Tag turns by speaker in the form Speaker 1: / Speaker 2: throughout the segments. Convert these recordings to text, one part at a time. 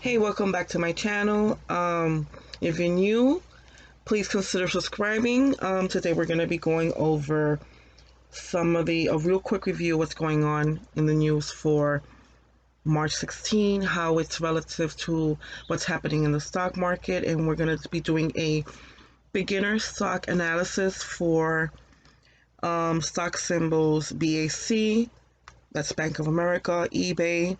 Speaker 1: Hey, welcome back to my channel. If you're new, please consider subscribing. Today we're going to be going over a real quick review of what's going on in the news for March 16, how it's relative to what's happening in the stock market, and we're going to be doing a beginner stock analysis for stock symbols BAC, that's Bank of America, eBay,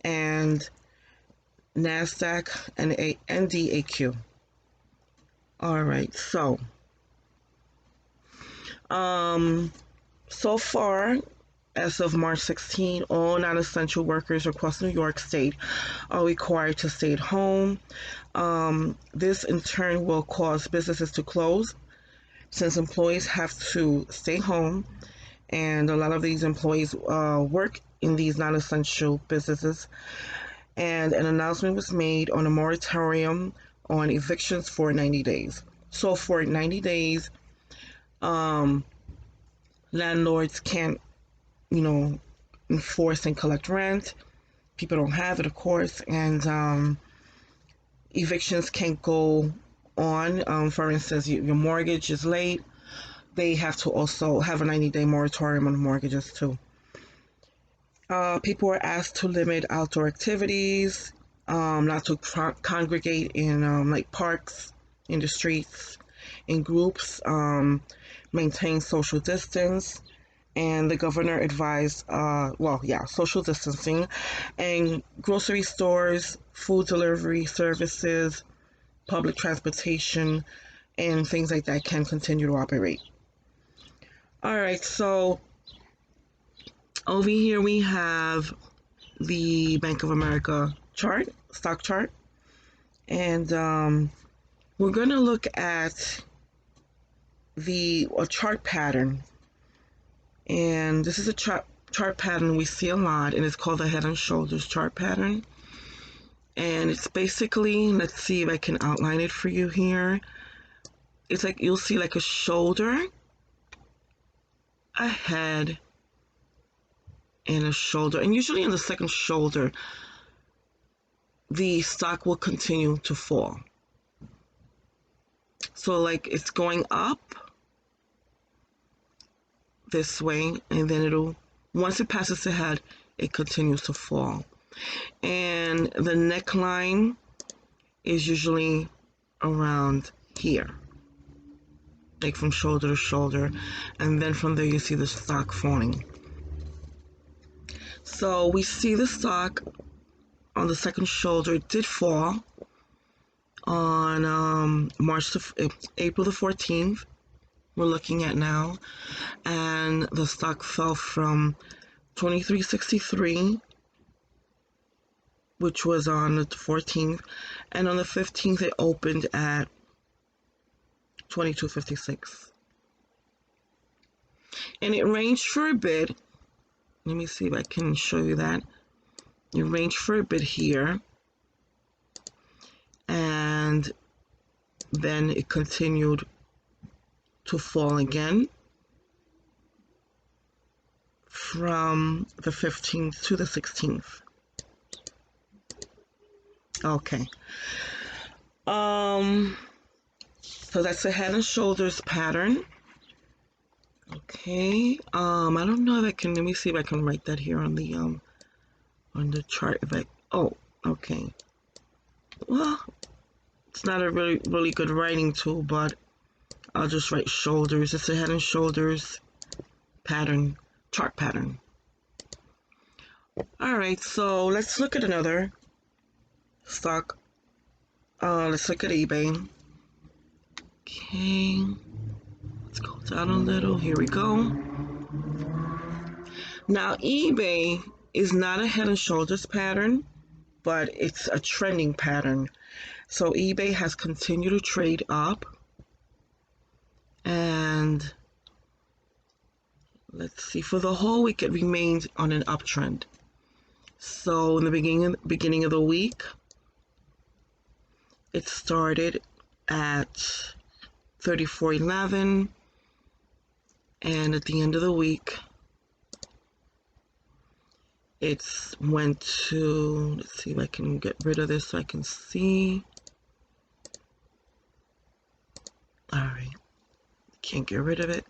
Speaker 1: and Nasdaq, and NDAQ. All right, so so far, as of March 16, all non-essential workers across New York State are required to stay at home. This in turn will cause businesses to close since employees have to stay home, and a lot of these employees work in these non-essential businesses. And an announcement was made on a moratorium on evictions for 90 days. So for 90 days, landlords can't, enforce and collect rent. People don't have it, of course, and evictions can't go on. For instance, your mortgage is late. They have to also have a 90-day moratorium on mortgages too. People were asked to limit outdoor activities, not to congregate in like parks, in the streets, in groups, maintain social distance, and the governor advised, social distancing, and grocery stores, food delivery services, public transportation, and things like that can continue to operate. All right, so over here we have the Bank of America chart, stock chart, and we're going to look at a chart pattern. And this is a chart pattern we see a lot, and it's called the Head and Shoulders chart pattern. And it's basically, let's see if I can outline it for you here. It's like you'll see like a shoulder, a head, and a shoulder. And usually in the second shoulder, the stock will continue to fall. So like it's going up this way, and then once it passes the head, it continues to fall. And the neckline is usually around here, like from shoulder to shoulder, and then from there you see the stock falling. So we see the stock on the second shoulder. It did fall on April the 14th. We're looking at now, and the stock fell from 2363, which was on the 14th, and on the 15th it opened at 2256, and it ranged for a bit. Let me see if I can show you that. It ranged for a bit here, and then it continued to fall again from the 15th to the 16th. Okay. So that's the Head and Shoulders pattern. Okay. I don't know if I can. Let me see if I can write that here on the chart. Okay. Well, it's not a really good writing tool, but I'll just write shoulders. It's a Head and Shoulders pattern, chart pattern. All right, so let's look at another stock. Let's look at eBay. Okay, let's go down a little. Here we go. Now, eBay is not a Head and Shoulders pattern, but it's a trending pattern. So eBay has continued to trade up, and let's see, for the whole week it remained on an uptrend. So in the beginning of the week, it started at 34.11, and at the end of the week It's went to, let's see if I can get rid of this so I can see. All right, can't get rid of it.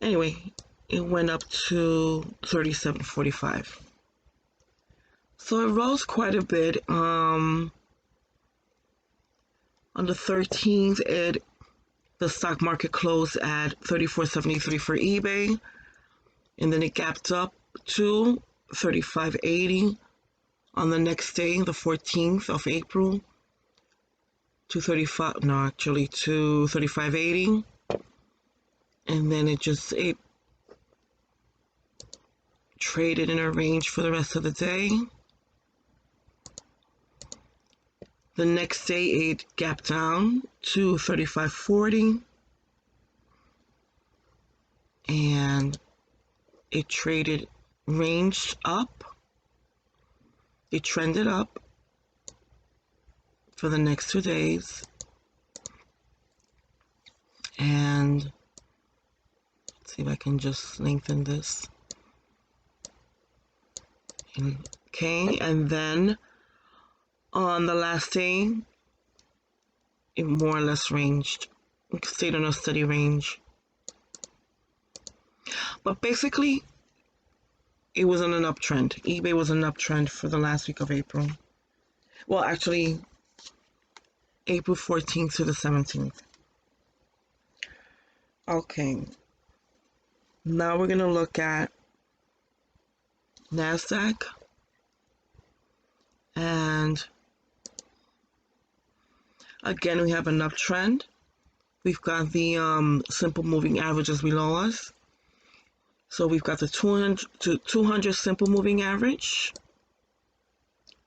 Speaker 1: Anyway, it went up to 37.45. So it rose quite a bit. On the 13th, the stock market closed at 34.73 for eBay, and then it gapped up to 35.80 on the next day, the 14th of April, to 35.80, and then it traded in a range for the rest of the day. The next day it gapped down to 35.40, and it traded ranged up. It trended up for the next 2 days, and let's see if I can just lengthen this. Okay, and then on the last day, it more or less ranged. It stayed on a steady range. But basically, it was on an uptrend. eBay was an uptrend for the last week of April. Well, actually, April 14th to the 17th. Okay. Now we're going to look at Nasdaq. And again, we have an uptrend. We've got the simple moving averages below us. So we've got the 200 simple moving average,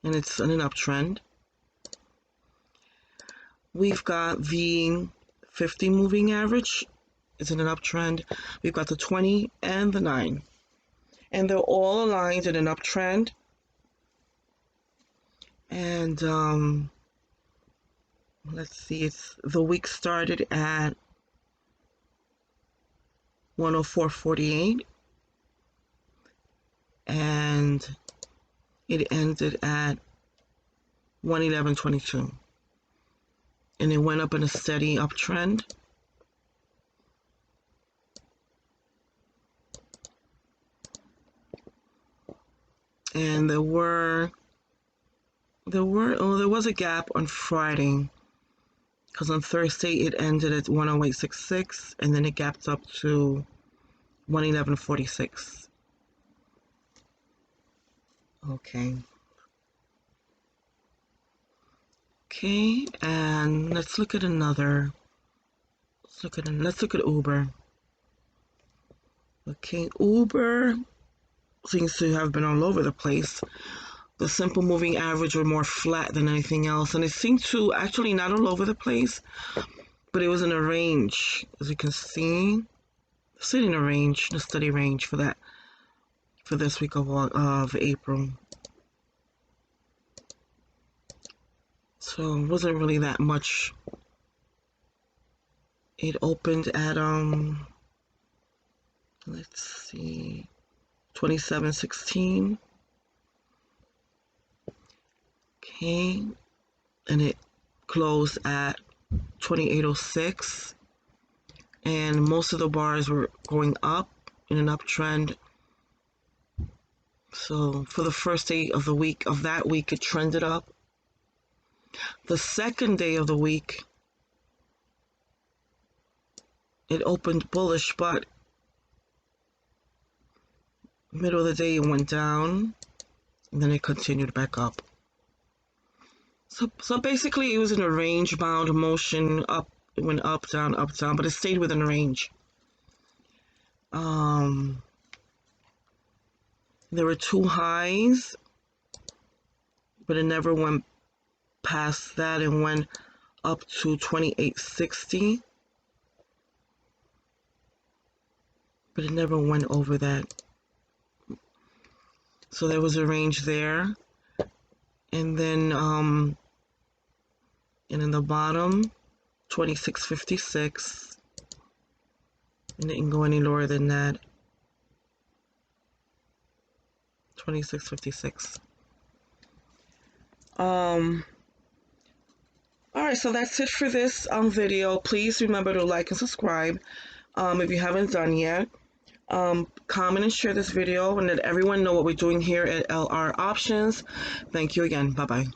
Speaker 1: and it's in an uptrend. We've got the 50 moving average, it's in an uptrend. We've got the 20 and the 9, and they're all aligned in an uptrend. And let's see, the week started at 104.48, and it ended at 111.22, and it went up in a steady uptrend. And there was a gap on Friday, because on Thursday it ended at 108.66, and then it gapped up to 111.46. Okay, and let's look at another. Let's look at Uber. Okay, Uber seems to have been all over the place. The simple moving average were more flat than anything else, and it seemed to actually not all over the place, but it was in a range, as you can see. It's in a range, a steady range for this week of April. So it wasn't really that much. It opened at let's see, 27.16. Okay, and it closed at 28.06, and most of the bars were going up in an uptrend. So for the first day of that week, it trended up. The second day of the week, it opened bullish, but middle of the day it went down, and then it continued back up. So basically, it was in a range-bound motion. Up, it went up, down, but it stayed within a range. There were two highs, but it never went past that and went up to 28.60, but it never went over that. So there was a range there, and then and in the bottom, 26.56, and it didn't go any lower than that. 26.56. All right, so that's it for this video. Please remember to like and subscribe if you haven't done yet. Comment and share this video and let everyone know what we're doing here at LR Options. Thank you again. Bye-bye.